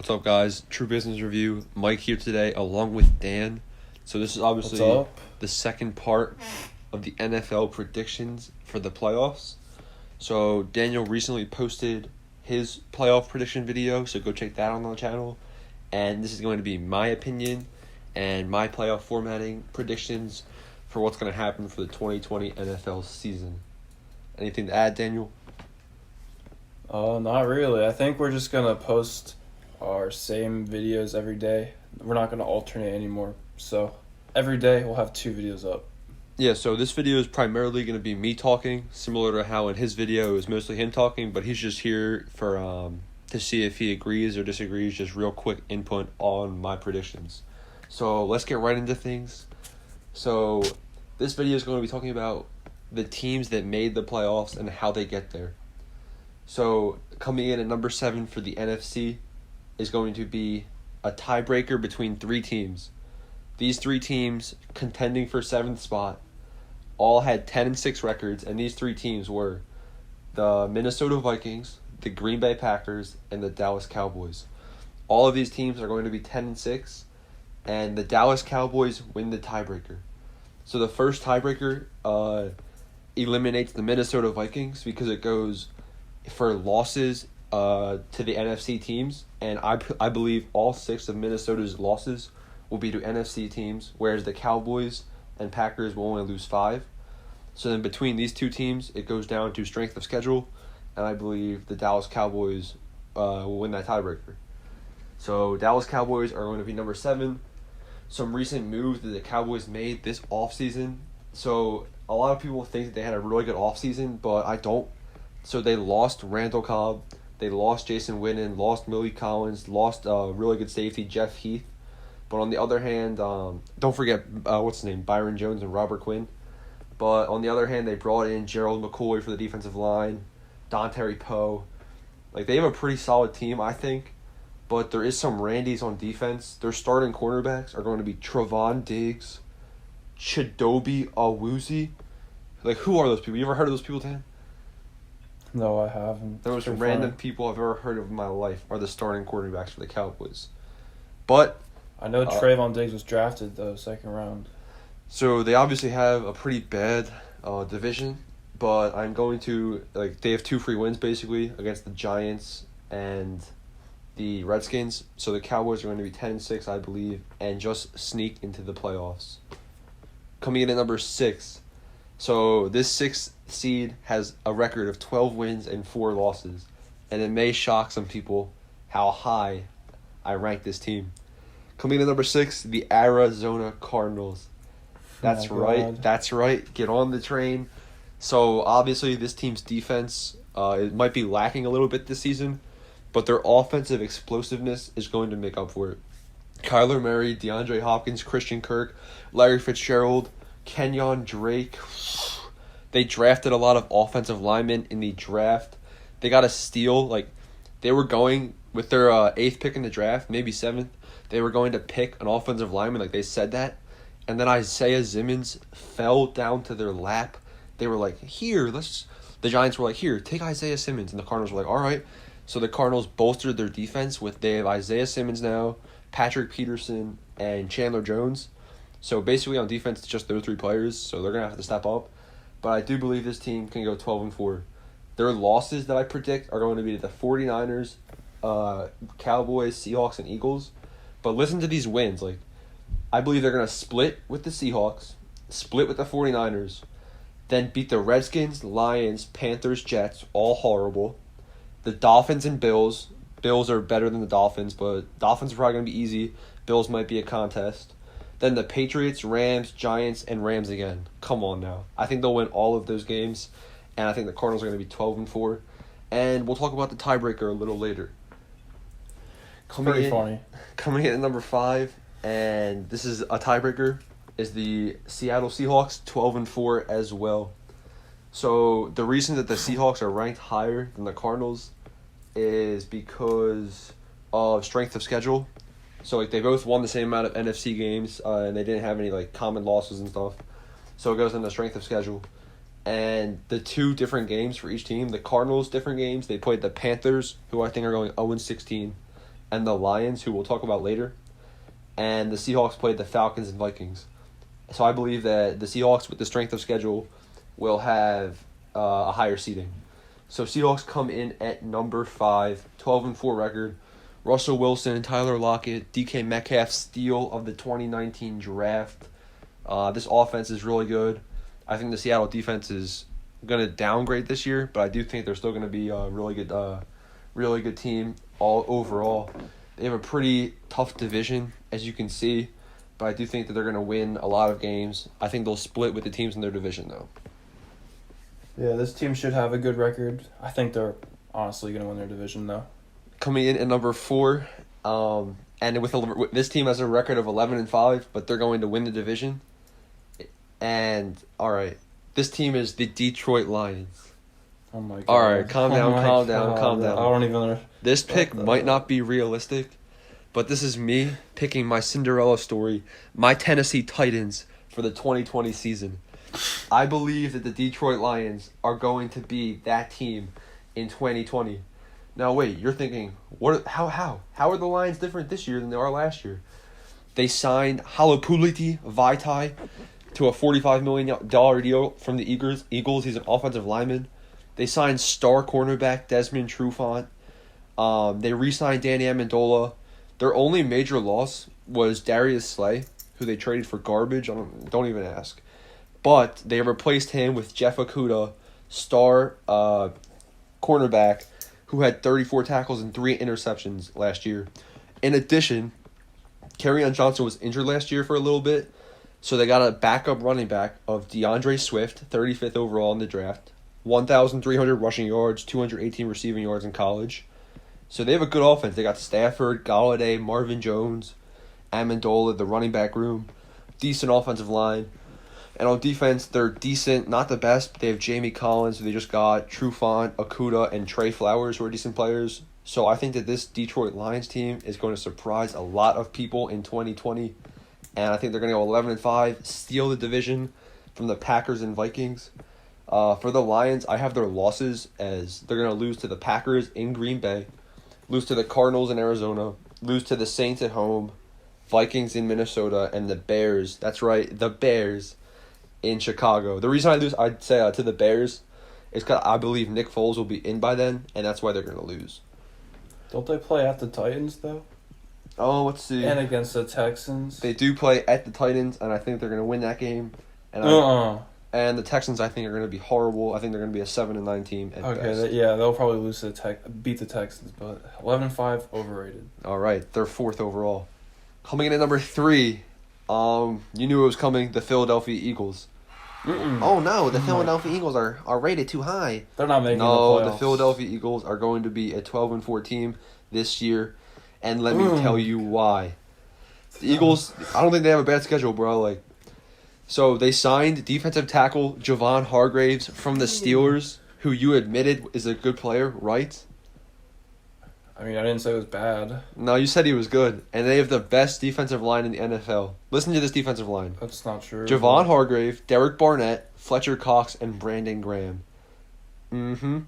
What's up, guys? True Business Review. Mike here today, along with Dan. So this is obviously the second part of the NFL predictions for the playoffs. So Daniel recently posted his playoff prediction video, so go check that out on the channel. And this is going to be my opinion and my playoff formatting predictions for what's going to happen for the 2020 NFL season. Anything to add, Daniel? Not really. I think we're just going to post our same videos every day. We're not going to alternate anymore. So every day we'll have 2 videos up. Yeah, so this video is primarily going to be me talking, similar to how in his video it was mostly him talking, but he's just here for to see if he agrees or disagrees, just real quick input on my predictions. So let's get right into things. So this video is going to be talking about the teams that made the playoffs and how they get there. So coming in at number 7 for the NFC is going to be a tiebreaker between 3 teams. These 3 teams contending for 7th spot all had 10-6 records, and these 3 teams were the Minnesota Vikings, the Green Bay Packers, and the Dallas Cowboys. All of these teams are going to be 10-6, and the Dallas Cowboys win the tiebreaker. So the first tiebreaker eliminates the Minnesota Vikings because it goes for losses to the NFC teams, and I believe all 6 of Minnesota's losses will be to NFC teams, whereas the Cowboys and Packers will only lose 5. So then between these 2 teams, it goes down to strength of schedule, and I believe the Dallas Cowboys will win that tiebreaker. So Dallas Cowboys are going to be number 7. Some recent moves that the Cowboys made this offseason. So a lot of people think that they had a really good offseason, but I don't. So they lost Randall Cobb, they lost Jason Witten, lost Millie Collins, lost really good safety Jeff Heath. But on the other hand, don't forget, Byron Jones and Robert Quinn. But on the other hand, they brought in Gerald McCoy for the defensive line, Dontari Poe. Like, they have a pretty solid team, I think. But there is some Randys on defense. Their starting cornerbacks are going to be Trevon Diggs, Chidobe Awuzie. Like, who are those people? You ever heard of those people, Dan? No, I haven't. The most random people I've ever heard of in my life are the starting quarterbacks for the Cowboys. But I know Trevon Diggs was drafted, though, 2nd round. So they obviously have a pretty bad division, but I'm going to, they have 2 free wins, basically, against the Giants and the Redskins. So the Cowboys are going to be 10-6, I believe, and just sneak into the playoffs. Coming in at number 6. So this 6th seed has a record of 12 wins and 4 losses, and it may shock some people how high I rank this team. Coming in at number 6, the Arizona Cardinals. That's right. Get on the train. So obviously this team's defense it might be lacking a little bit this season, but their offensive explosiveness is going to make up for it. Kyler Murray, DeAndre Hopkins, Christian Kirk, Larry Fitzgerald, Kenyon Drake. They drafted a lot of offensive linemen in the draft. They got a steal. They were going with their 8th pick in the draft, maybe 7th. They were going to pick an offensive lineman, they said that. And then Isaiah Simmons fell down to their lap. They were like, the Giants were like, here, take Isaiah Simmons. And the Cardinals were like, all right. So the Cardinals bolstered their defense they have Isaiah Simmons now, Patrick Peterson, and Chandler Jones. So basically on defense, it's just those 3 players. So they're going to have to step up. But I do believe this team can go 12-4. Their losses that I predict are going to be the 49ers, Cowboys, Seahawks, and Eagles. But listen to these wins. I believe they're going to split with the Seahawks, split with the 49ers, then beat the Redskins, Lions, Panthers, Jets, all horrible. The Dolphins and Bills. Bills are better than the Dolphins, but Dolphins are probably going to be easy. Bills might be a contest. Then the Patriots, Rams, Giants, and Rams again. Come on now. I think they'll win all of those games, and I think the Cardinals are going to be 12-4. And we'll talk about the tiebreaker a little later. Pretty funny. Coming in at number 5, and this is a tiebreaker, is the Seattle Seahawks, 12-4 as well. So the reason that the Seahawks are ranked higher than the Cardinals is because of strength of schedule. So they both won the same amount of NFC games, and they didn't have any common losses and stuff. So it goes into strength of schedule. And the 2 different games for each team, the Cardinals different games, they played the Panthers, who I think are going 0-16, and the Lions, who we'll talk about later. And the Seahawks played the Falcons and Vikings. So I believe that the Seahawks, with the strength of schedule, will have a higher seeding. So Seahawks come in at number 5, 12-4 record. Russell Wilson, Tyler Lockett, DK Metcalf, steal of the 2019 draft. This offense is really good. I think the Seattle defense is going to downgrade this year, but I do think they're still going to be a really good team all overall. They have a pretty tough division, as you can see, but I do think that they're going to win a lot of games. I think they'll split with the teams in their division, though. Yeah, this team should have a good record. I think they're honestly going to win their division, though. Coming in at number 4, and with this team has a record of 11-5, but they're going to win the division. And all right, this team is the Detroit Lions. Oh my God! All right, calm down. I don't even. This pick might not be realistic, but this is me picking my Cinderella story, my Tennessee Titans for the 2020 season. I believe that the Detroit Lions are going to be that team in 2020. Now wait, you're thinking, what? How are the Lions different this year than they are last year? They signed Halapoulithi Vaitai to a $45 million deal from the Eagles. He's an offensive lineman. They signed star cornerback Desmond Trufant. They re-signed Danny Amendola. Their only major loss was Darius Slay, who they traded for garbage. Don't even ask. But they replaced him with Jeff Okudah, star cornerback, who had 34 tackles and 3 interceptions last year. In addition, Kerryon Johnson was injured last year for a little bit, so they got a backup running back of DeAndre Swift, 35th overall in the draft, 1,300 rushing yards, 218 receiving yards in college. So they have a good offense. They got Stafford, Galladay, Marvin Jones, Amendola, the running back room, decent offensive line. And on defense, they're decent, not the best, but they have Jamie Collins, who they just got, Trufant, Okudah, and Trey Flowers, who are decent players. So I think that this Detroit Lions team is going to surprise a lot of people in 2020. And I think they're going to go 11-5, steal the division from the Packers and Vikings. For the Lions, I have their losses as they're going to lose to the Packers in Green Bay, lose to the Cardinals in Arizona, lose to the Saints at home, Vikings in Minnesota, and the Bears. That's right, the Bears in Chicago. The reason I'd say to the Bears is because I believe Nick Foles will be in by then, and that's why they're going to lose. Don't they play at the Titans, though? Oh, let's see. And against the Texans. They do play at the Titans, and I think they're going to win that game. And and the Texans, I think, are going to be horrible. I think they're going to be a 7-9 team at best. They'll probably lose to beat the Texans, but 11-5 overrated. All right, they're 4th overall. Coming in at number 3, you knew it was coming. The Philadelphia Eagles. Oh no, the Philadelphia Eagles are rated too high. They're not making the playoffs. The Philadelphia Eagles are going to be a 12-4 team this year, and let me tell you why. The Eagles, I don't think they have a bad schedule, bro. So they signed defensive tackle Javon Hargraves from the Steelers, who you admitted is a good player, right? I mean, I didn't say it was bad. No, you said he was good. And they have the best defensive line in the NFL. Listen to this defensive line. That's not true. Javon Hargrave, Derek Barnett, Fletcher Cox, and Brandon Graham. Mm-hmm.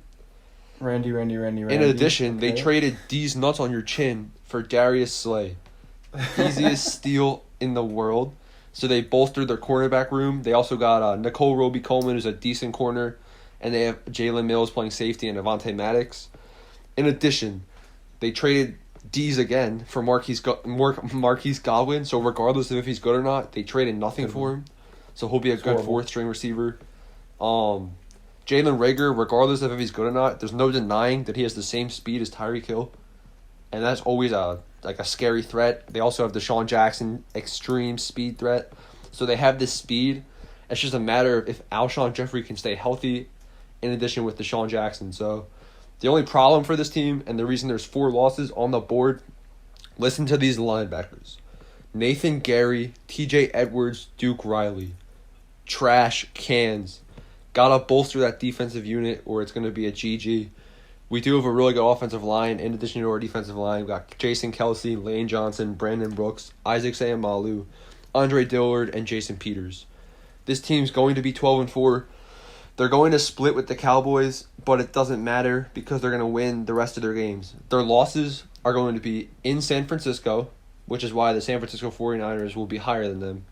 Randy. In addition, they traded D's nuts on your chin for Darius Slay. Easiest steal in the world. So they bolstered their cornerback room. They also got Nicole Roby-Coleman, who's a decent corner. And they have Jalen Mills playing safety and Avonte Maddox. In addition, they traded D's again for Marquise Godwin. So regardless of if he's good or not, they traded nothing for him. So he'll be a good 4th-string receiver. Jalen Reagor, regardless of if he's good or not, there's no denying that he has the same speed as Tyreek Hill. And that's always a scary threat. They also have Deshaun Jackson, extreme speed threat. So they have this speed. It's just a matter of if Alshon Jeffrey can stay healthy in addition with Deshaun Jackson. So the only problem for this team, and the reason there's 4 losses on the board, listen to these linebackers. Nathan Gary, TJ Edwards, Duke Riley. Trash cans. Gotta bolster that defensive unit or it's going to be a GG. We do have a really good offensive line. In addition to our defensive line, we've got Jason Kelsey, Lane Johnson, Brandon Brooks, Isaac Sayamalu, Andre Dillard, and Jason Peters. This team's going to be 12-4. They're going to split with the Cowboys, but it doesn't matter because they're going to win the rest of their games. Their losses are going to be in San Francisco, which is why the San Francisco 49ers will be higher than them.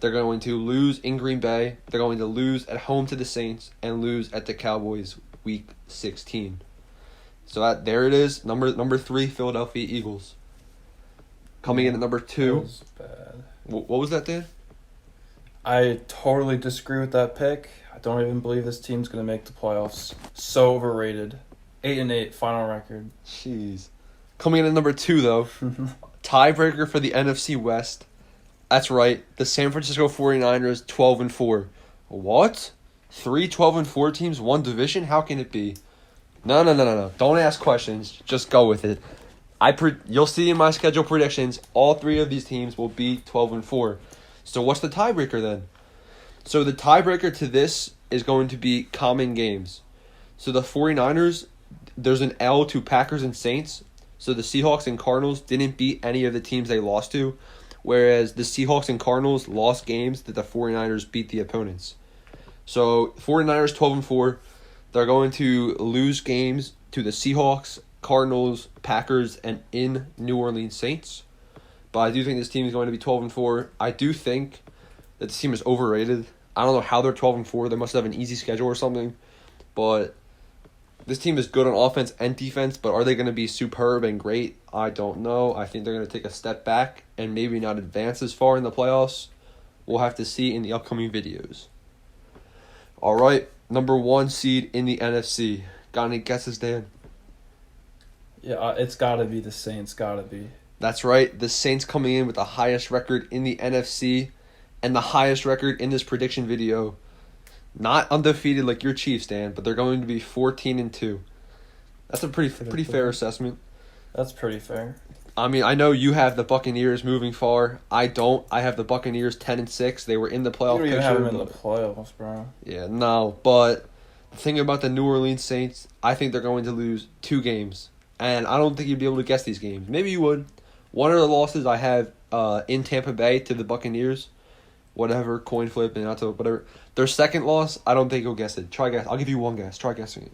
They're going to lose in Green Bay. They're going to lose at home to the Saints and lose at the Cowboys Week 16. So there it is. Number 3, Philadelphia Eagles. Coming in at number 2. That was bad. What was that, Dan? I totally disagree with that pick. I don't even believe this team's going to make the playoffs. So overrated. 8-8 final record. Jeez. Coming in at number 2, though. Tiebreaker for the NFC West. That's right. The San Francisco 49ers, 12-4. What? 3 12-4 teams, one division? How can it be? No. Don't ask questions. Just go with it. You'll see in my schedule predictions, all 3 of these teams will be 12-4. So what's the tiebreaker then? So the tiebreaker to this is going to be common games. So the 49ers, there's an L to Packers and Saints. So the Seahawks and Cardinals didn't beat any of the teams they lost to, whereas the Seahawks and Cardinals lost games that the 49ers beat the opponents. So 49ers 12-4, they're going to lose games to the Seahawks, Cardinals, Packers, and in New Orleans Saints. But I do think this team is going to be 12-4. I do think that this team is overrated. I don't know how they're 12-4. They must have an easy schedule or something. But this team is good on offense and defense, but are they going to be superb and great? I don't know. I think they're going to take a step back and maybe not advance as far in the playoffs. We'll have to see in the upcoming videos. All right, number 1 seed in the NFC. Got any guesses, Dan? Yeah, it's got to be the Saints. Got to be. That's right. The Saints coming in with the highest record in the NFC and the highest record in this prediction video. Not undefeated like your Chiefs, Dan, but they're going to be 14-2. That's a pretty fair assessment. That's pretty fair. I mean, I know you have the Buccaneers moving far. I don't. I have the Buccaneers 10-6. They were in the playoff You don't picture. even have them in the playoffs, bro. Yeah, no. But the thing about the New Orleans Saints, I think they're going to lose 2 games. And I don't think you'd be able to guess these games. Maybe you would. One of the losses I have in Tampa Bay to the Buccaneers. Whatever, coin flip, and whatever. Their second loss, I don't think you'll guess it. Try guess. I'll give you one guess. Try guessing it.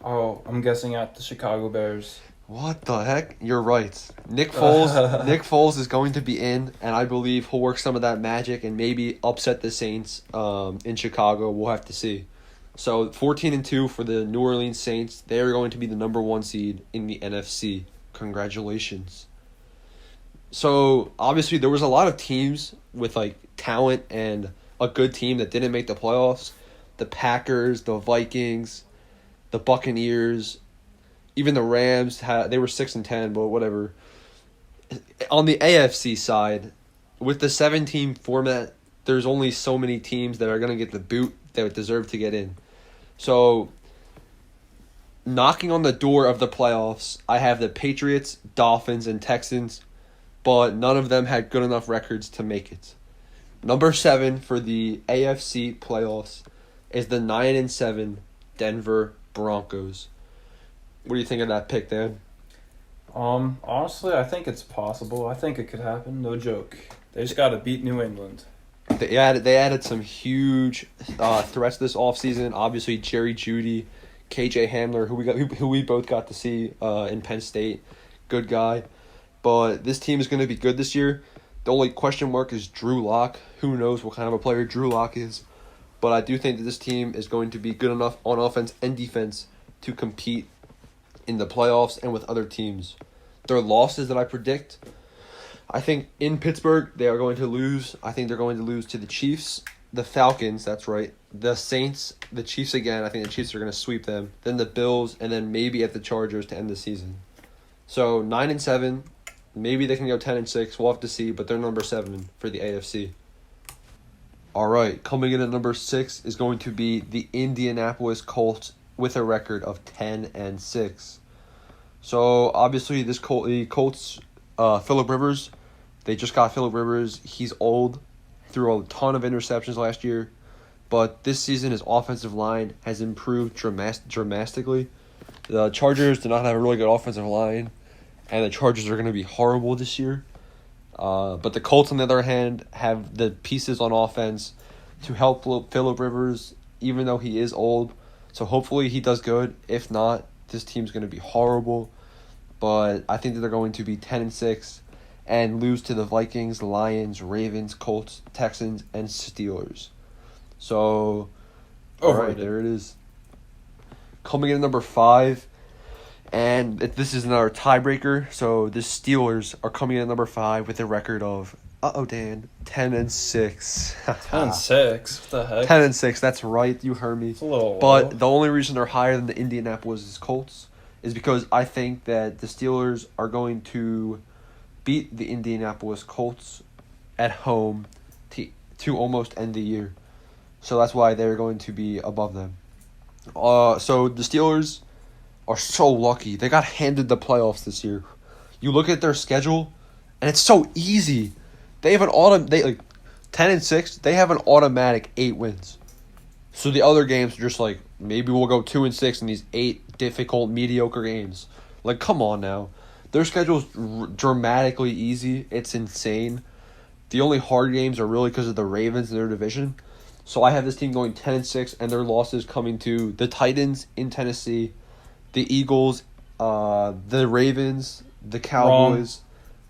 Oh, I'm guessing at the Chicago Bears. What the heck? You're right. Nick Foles is going to be in, and I believe he'll work some of that magic and maybe upset the Saints in Chicago. We'll have to see. So 14-2 for the New Orleans Saints. They are going to be the number 1 seed in the NFC. Congratulations. So obviously there was a lot of teams with like talent and a good team that didn't make the playoffs. The Packers, the Vikings, the Buccaneers, even the Rams they were 6-10, but whatever. On the AFC side, with the 7-team format, there's only so many teams that are going to get the boot that deserve to get in. So, knocking on the door of the playoffs, I have the Patriots, Dolphins, and Texans, but none of them had good enough records to make it. Number 7 for the AFC playoffs is the 9-7 Denver Broncos. What do you think of that pick, Dan? Honestly, I think it's possible. I think it could happen. No joke. They just got to beat New England. They added some huge threats this offseason. Obviously, Jerry Jeudy, KJ Hamler, who we both got to see in Penn State. Good guy. But this team is going to be good this year. The only question mark is Drew Lock. Who knows what kind of a player Drew Lock is. But I do think that this team is going to be good enough on offense and defense to compete in the playoffs and with other teams. Their losses that I predict, I think in Pittsburgh they are going to lose. I think they're going to lose to the Chiefs, the Falcons, that's right, the Saints, the Chiefs again. I think the Chiefs are going to sweep them. Then the Bills, and then maybe at the Chargers to end the season. So 9-7, maybe they can go 10-6. We'll have to see, but they're number 7 for the AFC. All right, coming in at number 6 is going to be the Indianapolis Colts with a record of 10-6. So obviously the Colts, Phillip Rivers, they just got Phillip Rivers. He's old, threw a ton of interceptions last year, but this season his offensive line has improved dramatically. The Chargers do not have a really good offensive line, and the Chargers are going to be horrible this year. But the Colts, on the other hand, have the pieces on offense to help Phillip Rivers, even though he is old. So hopefully he does good. If not, this team's going to be horrible. but I think that they're going to be 10-6 and lose to the Vikings, Lions, Ravens, Colts, Texans, and Steelers. So, all right, there it is. Coming in at number 5, and this is another tiebreaker. So the Steelers are coming in at number 5 with a record of, Dan, 10-6. 10-6? What the heck? 10-6. That's right. You heard me. It's a little But low. the only reason they're higher than the Indianapolis Colts is because I think that the Steelers are going to beat the Indianapolis Colts at home to almost end the year. So that's why they're going to be above them. So the Steelers are so lucky. They got handed the playoffs this year. You look at their schedule, and it's so easy. They have 10-6. They have an automatic 8 wins. So the other games are just like, maybe we'll go 2-6 in these 8 difficult, mediocre games. Like, come on now. Their schedule's dramatically easy. It's insane. The only hard games are really because of the Ravens in their division. So I have this team going 10-6, and their losses coming to the Titans in Tennessee, the Eagles, the Ravens, the Cowboys,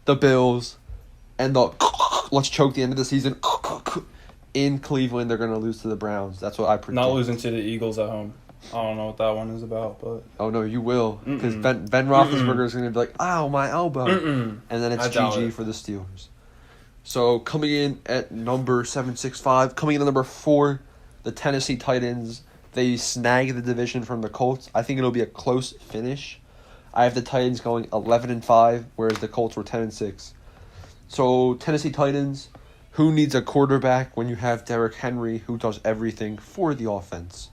the Bills, and the let's choke the end of the season in Cleveland. They're going to lose to the Browns. That's what I predict. Not losing to the Eagles at home. I don't know what that one is about, but... Oh, no, you will. Because Ben Roethlisberger is going to be like, ow, my elbow. And then it's GG for the Steelers. So, coming in at number 765, coming in at number 4, the Tennessee Titans. They snag the division from the Colts. I think it'll be a close finish. I have the Titans going 11-5, whereas the Colts were 10-6. So, Tennessee Titans, who needs a quarterback when you have Derrick Henry, who does everything for the offense?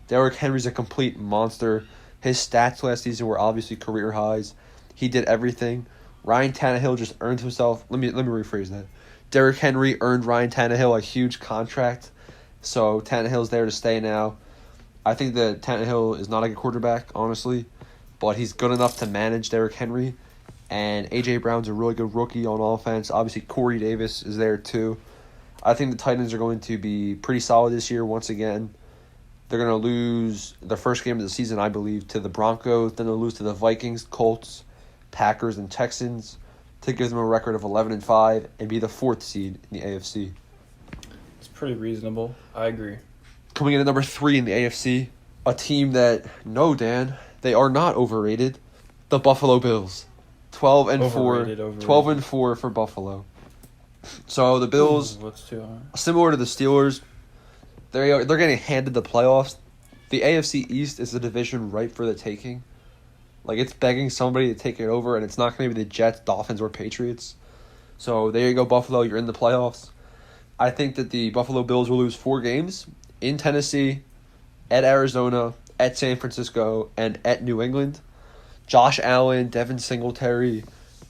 Derrick Henry's a complete monster. His stats last season were obviously career highs. He did everything. Ryan Tannehill just earned himself. Let me rephrase that. Derrick Henry earned Ryan Tannehill a huge contract. So Tannehill's there to stay now. I think that Tannehill is not a good quarterback, honestly, but he's good enough to manage Derrick Henry. And A.J. Brown's a really good rookie on offense. Obviously, Corey Davis is there too. I think the Titans are going to be pretty solid this year once again. They're going to lose the first game of the season, I believe, to the Broncos. Then they'll lose to the Vikings, Colts, Packers, and Texans to give them a record of 11-5 and be the 4th seed in the AFC. It's pretty reasonable. I agree. Coming in at number 3 in the AFC, a team that, no, Dan, they are not overrated. The Buffalo Bills. 12-4. Overrated. 12-4 for Buffalo. So the Bills, What's too high? similar to the Steelers, they're getting handed the playoffs. The AFC East is a division ripe for the taking. Like, it's begging somebody to take it over, and it's not going to be the Jets, Dolphins, or Patriots. So there you go, Buffalo. You're in the playoffs. I think that the Buffalo Bills will lose 4 games in Tennessee, at Arizona, at San Francisco, and at New England. Josh Allen, Devin Singletary,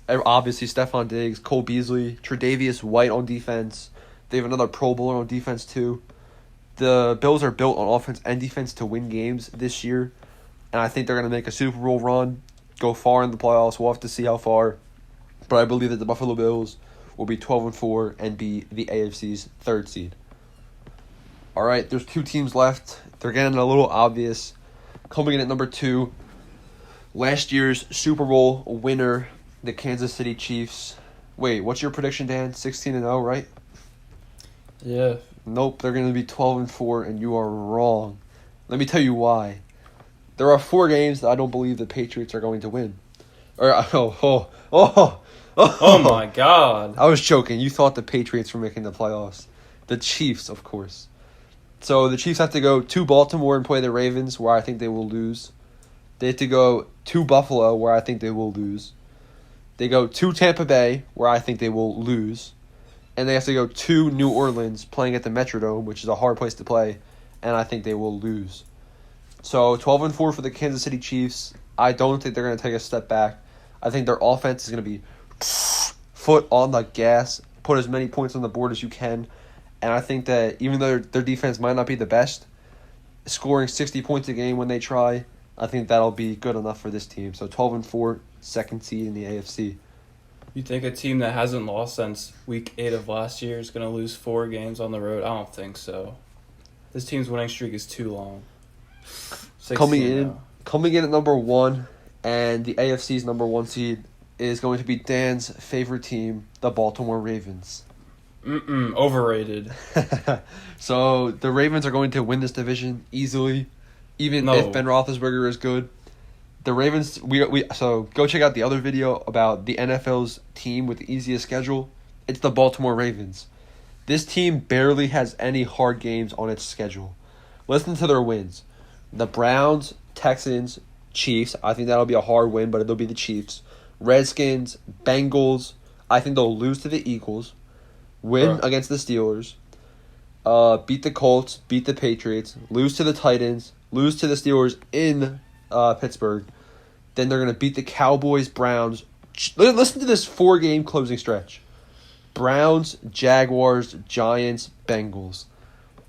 obviously Stephon Diggs, Cole Beasley, Tre'Davious White on defense. They have another Pro Bowler on defense too. The Bills are built on offense and defense to win games this year, and I think they're going to make a Super Bowl run, go far in the playoffs. We'll have to see how far, but I believe that the Buffalo Bills will be 12-4 and be the AFC's 3rd seed. All right, there's 2 teams left. They're getting a little obvious. Coming in at number 2, last year's Super Bowl winner, the Kansas City Chiefs. Wait, what's your prediction, Dan? 16-0, right? Yeah. Nope, they're going to be 12-4, and you are wrong. Let me tell you why. There are 4 games that I don't believe the Patriots are going to win. Oh my God. I was joking. You thought the Patriots were making the playoffs. The Chiefs, of course. So the Chiefs have to go to Baltimore and play the Ravens, where I think they will lose. They have to go to Buffalo, where I think they will lose. They go to Tampa Bay, where I think they will lose. And they have to go to New Orleans, playing at the Metrodome, which is a hard place to play, and I think they will lose. So 12-4 for the Kansas City Chiefs. I don't think they're going to take a step back. I think their offense is going to be foot on the gas, put as many points on the board as you can. And I think that even though their defense might not be the best, scoring 60 points a game when they try, I think that'll be good enough for this team. So 12-4, 2nd seed in the AFC. You think a team that hasn't lost since week 8 of last year is going to lose 4 games on the road? I don't think so. This team's winning streak is too long. Coming in at number 1 And the AFC's number 1 seed is going to be Dan's favorite team, the Baltimore Ravens. Overrated. So the Ravens are going to win this division easily, even if Ben Roethlisberger is good. The Ravens, so go check out the other video about the NFL's team with the easiest schedule. It's the Baltimore Ravens. This team barely has any hard games on its schedule. Listen to their wins. The Browns, Texans, Chiefs. I think that'll be a hard win, but it'll be the Chiefs. Redskins, Bengals. I think they'll lose to the Eagles. Win against the Steelers. Beat the Colts. Beat the Patriots. Lose to the Titans. Lose to the Steelers in Pittsburgh. Then they're going to beat the Cowboys, Browns. Listen to this 4-game closing stretch. Browns, Jaguars, Giants, Bengals.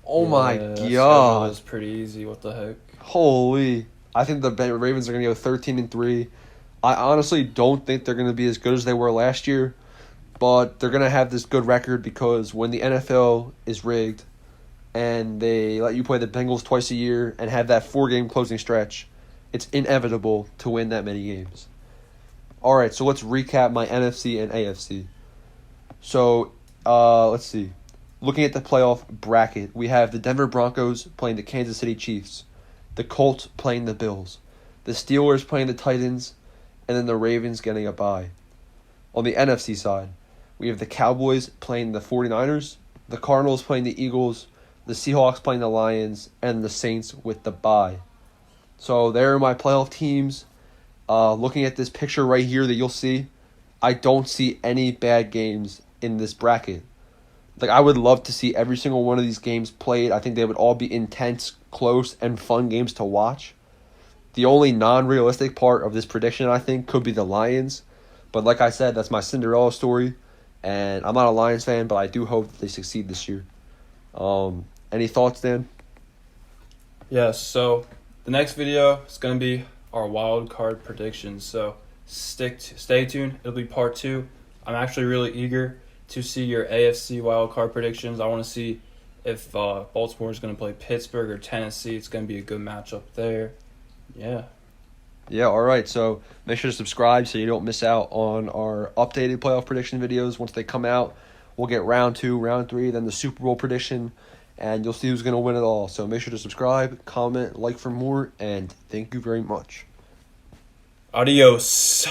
Oh my God. That's pretty easy. What the heck? Holy. I think the Ravens are going to go 13-3. I honestly don't think they're going to be as good as they were last year, but they're going to have this good record because when the NFL is rigged and they let you play the Bengals twice a year and have that 4-game closing stretch, it's inevitable to win that many games. All right, so let's recap my NFC and AFC. So, let's see. Looking at the playoff bracket, we have the Denver Broncos playing the Kansas City Chiefs, the Colts playing the Bills, the Steelers playing the Titans, and then the Ravens getting a bye. On the NFC side, we have the Cowboys playing the 49ers, the Cardinals playing the Eagles, the Seahawks playing the Lions, and the Saints with the bye. So there are my playoff teams. Looking at this picture right here that you'll see, I don't see any bad games in this bracket. Like, I would love to see every single one of these games played. I think they would all be intense, close, and fun games to watch. The only non-realistic part of this prediction, I think, could be the Lions. But like I said, that's my Cinderella story. And I'm not a Lions fan, but I do hope that they succeed this year. Any thoughts, Dan? Yeah, so the next video is going to be our wild card predictions. So stay tuned. It'll be part 2. I'm actually really eager to see your AFC wild card predictions. I want to see if Baltimore is going to play Pittsburgh or Tennessee. It's going to be a good matchup there. Yeah. Yeah, all right. So make sure to subscribe so you don't miss out on our updated playoff prediction videos. Once they come out, we'll get round 2, round 3, then the Super Bowl prediction, and you'll see who's going to win it all. So make sure to subscribe, comment, like for more, and thank you very much. Adios.